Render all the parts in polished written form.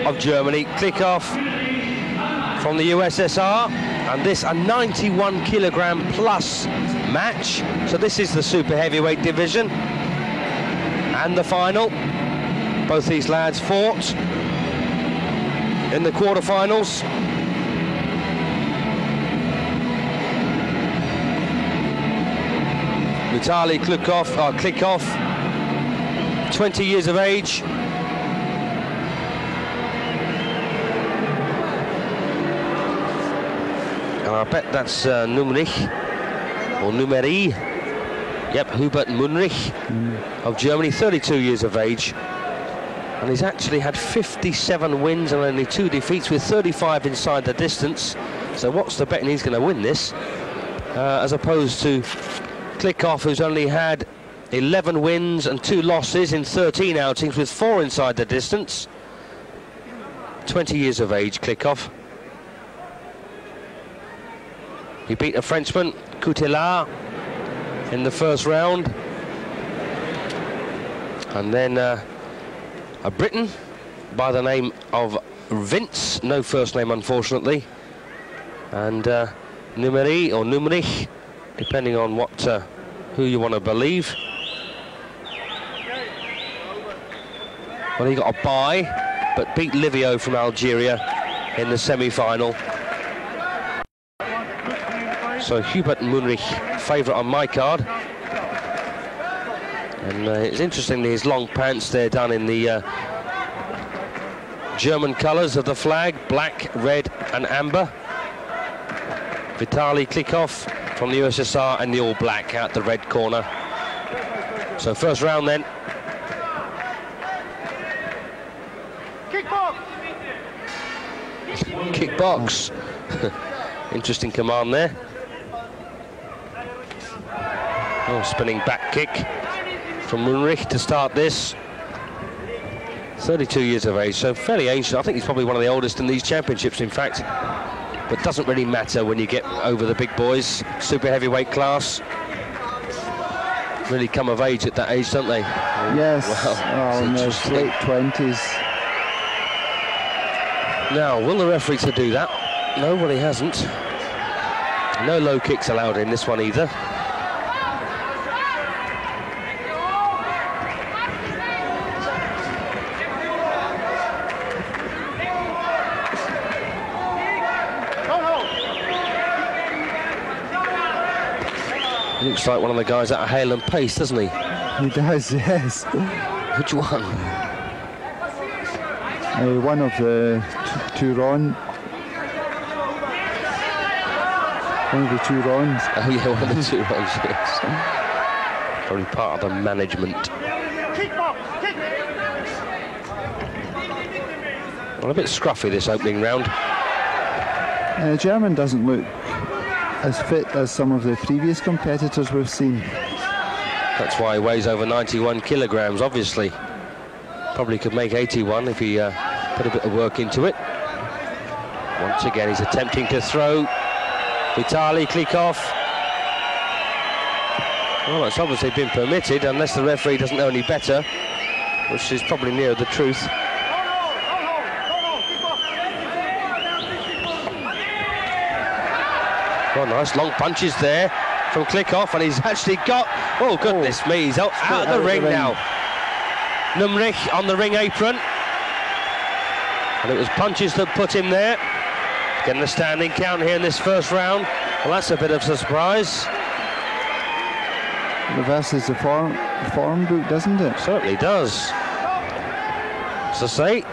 of Germany, Klitschko from the USSR, and this a 91 kilogram plus match. So this is the super heavyweight division, and the final. Both these lads fought in the quarterfinals. Vitali Klitschko, 20 years of age. And I bet that's Numrich, or Numeri. Yep, Hubert Numrich of Germany, 32 years of age. And he's actually had 57 wins and only 2 defeats, with 35 inside the distance. So what's the betting he's going to win this? As opposed to Klitschko, who's only had 11 wins and 2 losses in 13 outings, with 4 inside the distance. 20 years of age, Klitschko. He beat a Frenchman, Coutelar, in the first round. And then a Briton by the name of Vince, no first name unfortunately, and Numeri or Numrich, depending on what who you want to believe. Well, he got a bye, but beat Livio from Algeria in the semi-final. So Hubert Numrich, favourite on my card. And it's interesting, his long pants, they're done in the German colours of the flag, black, red and amber. Vitali Klitschko from the USSR and the all black out the red corner. So first round then. Kickbox. Interesting command there. Oh, spinning back kick from Numrich to start this. 32 years of age, so fairly ancient. I think he's probably one of the oldest in these championships, in fact. But doesn't really matter when you get over the big boys. Super heavyweight class. Really come of age at that age, don't they? Yes, well, in their late 20s. Now, will the referee to do that? No, well, he hasn't. No low kicks allowed in this one either. Looks like one of the guys out of Hale and Pace, doesn't he? He does, yes. Which one? One of the two Ron. One of the two Rons. Oh yeah, one of the two Rons, yes. Probably part of the management. Well, a bit scruffy this opening round. German doesn't look as fit as some of the previous competitors we've seen. That's why he weighs over 91 kilograms, obviously. Probably could make 81 if he put a bit of work into it. Once again, he's attempting to throw. Vitali Klitschko. Well, it's obviously been permitted, unless the referee doesn't know any better, which is probably near the truth. Oh, nice long punches there from Klitschko, and he's actually got, oh goodness me, he's out of the ring now. Numrich on the ring apron, and it was punches that put him there. Getting a standing count here in this first round. Well, that's a bit of a surprise. Reverses the form book, doesn't it? Certainly does. As I say,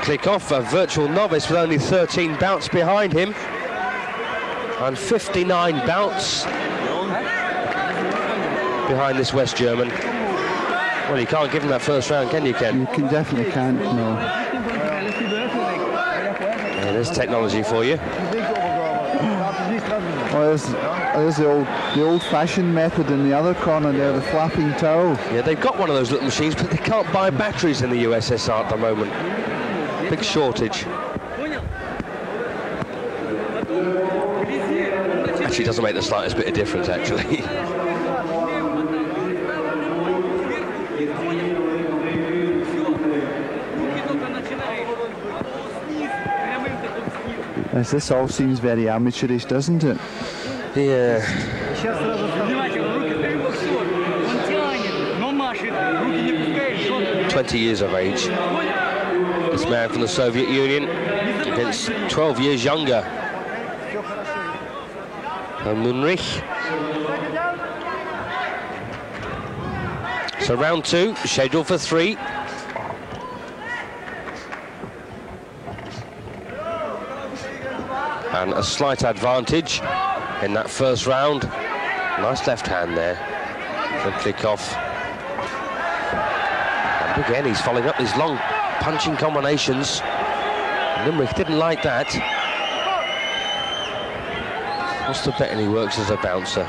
Klitschko, a virtual novice with only 13 bouts behind him, and 59 bouts behind this West German. Well, you can't give him that first round, can you, Ken? You can definitely can't, no. Yeah, there's technology for you. Well, there's the old-fashioned method in the other corner there, the flapping towel. Yeah, they've got one of those little machines, but they can't buy batteries in the USSR at the moment. Big shortage. Actually, doesn't make the slightest bit of difference, actually. Yes, this all seems very amateurish, doesn't it? Yeah. 20 years of age. This man from the Soviet Union against 12 years younger. And Numrich. So round 2, scheduled for 3. And a slight advantage in that first round. Nice left hand there from Klitschko. And again, he's following up these long punching combinations. Numrich didn't like that. What's the bet? And he works as a bouncer.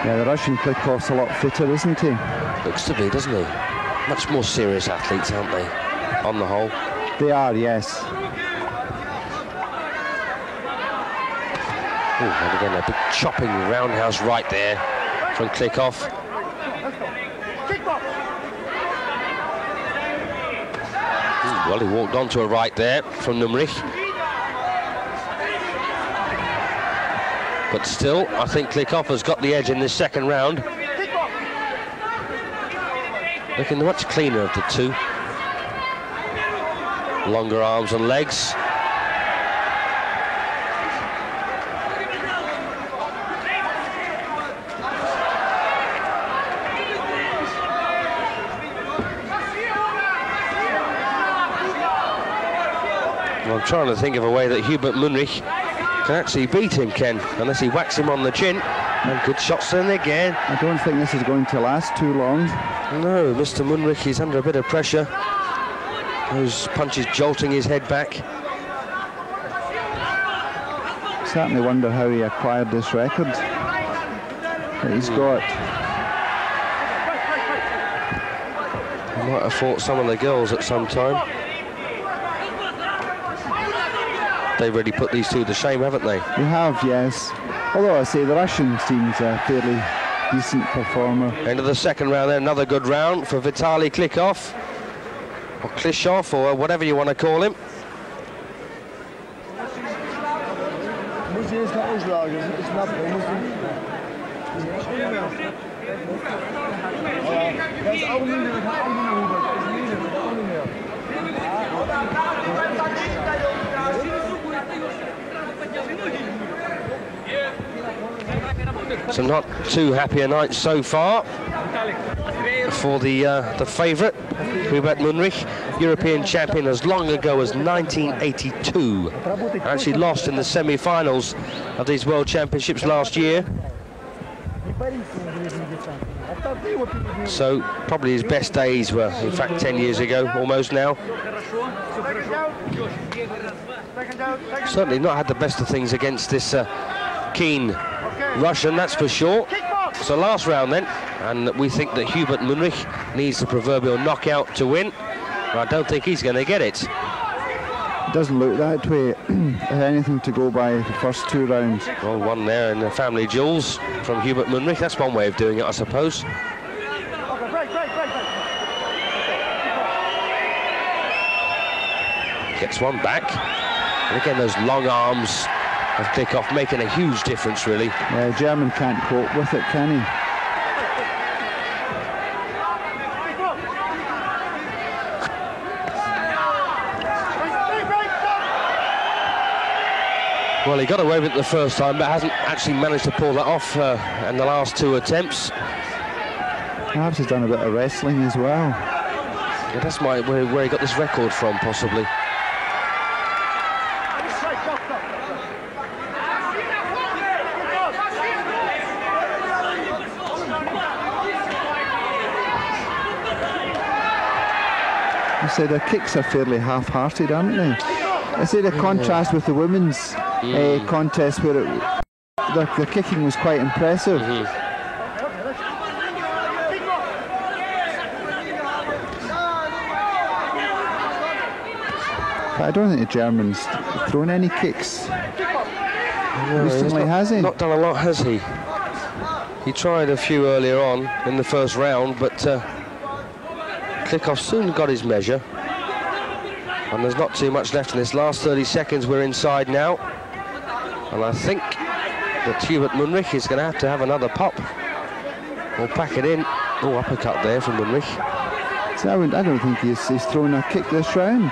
Yeah, the Russian Klitschko's a lot fitter, isn't he? Looks to be, doesn't he? Much more serious athletes, aren't they? On the whole. They are, yes. Ooh, and again, a big chopping roundhouse right there from Klitschko. Well, he walked onto a right there from Numrich. But still, I think Klitschko has got the edge in this second round. Looking much cleaner of the two. Longer arms and legs. Well, I'm trying to think of a way that Hubert Numrich can actually beat him, Ken, unless he whacks him on the chin. And good shots in again. I don't think this is going to last too long. No, Mr. Numrich, he's under a bit of pressure. Those punches jolting his head back. Certainly wonder how he acquired this record that he's got. He might have fought some of the girls at some time. They've really put these two to shame, haven't they? They have, yes. Although I say the Russian seems a fairly decent performer. End of the second round there, another good round for Vitali Klitschko. Or Klitschko, or whatever you want to call him. So not too happy a night so far for the favourite, Hubert Numrich, European champion as long ago as 1982. Actually lost in the semi-finals of these World Championships last year. So probably his best days were, in fact, 10 years ago, almost now. Certainly not had the best of things against this keen Russian, that's for sure. So last round then, and we think that Hubert Numrich needs the proverbial knockout to win. I don't think he's going to get it. It doesn't look that way. Anything to go by the first 2 rounds. Well, one there in the family jewels from Hubert Numrich. That's one way of doing it, I suppose. Gets one back. And again, those long arms of Klitschko making a huge difference, really. Yeah, German can't cope with it, can he? Well, he got away with it the first time, but hasn't actually managed to pull that off in the last 2 attempts. Perhaps he's done a bit of wrestling as well. Yeah, that's where he got this record from, possibly. I say their kicks are fairly half-hearted, aren't they? I say the contrast with the women's contest where the kicking was quite impressive. But I don't think the German's thrown any kicks recently, has he? Not done a lot, has he? He tried a few earlier on in the first round, but Klitschko soon got his measure. And there's not too much left in this last 30 seconds. We're inside now. And I think that Hubert Numrich is going to have another pop. Or pack it in. Oh, uppercut there from Numrich. So I don't think he's thrown a kick this round.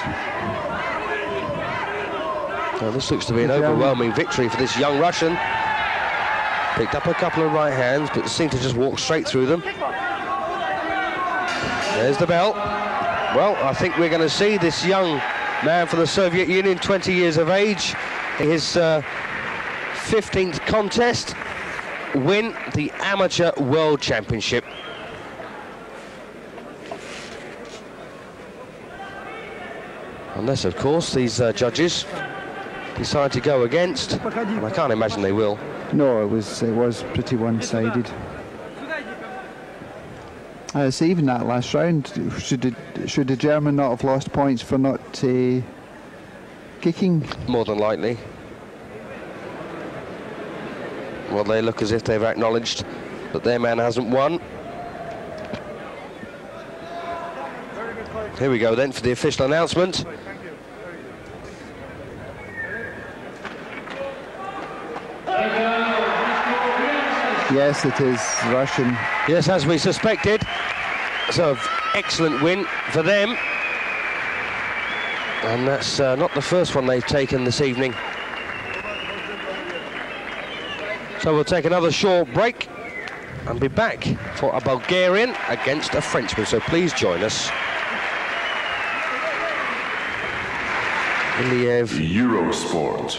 Well, this looks to be an overwhelming victory for this young Russian. Picked up a couple of right hands, but seemed to just walk straight through them. There's the bell. Well, I think we're going to see this young man from the Soviet Union, 20 years of age, his 15th contest, win the Amateur World Championship. Unless, of course, these judges decide to go against, and I can't imagine they will. No, it was pretty one-sided. So even that last round, should the German not have lost points for not kicking? More than likely. Well, they look as if they've acknowledged that their man hasn't won. Here we go then for the official announcement. Yes, it is Russian. Yes, as we suspected. So, excellent win for them. And that's not the first one they've taken this evening. So we'll take another short break and be back for a Bulgarian against a Frenchman. So please join us. Iliev. Eurosport.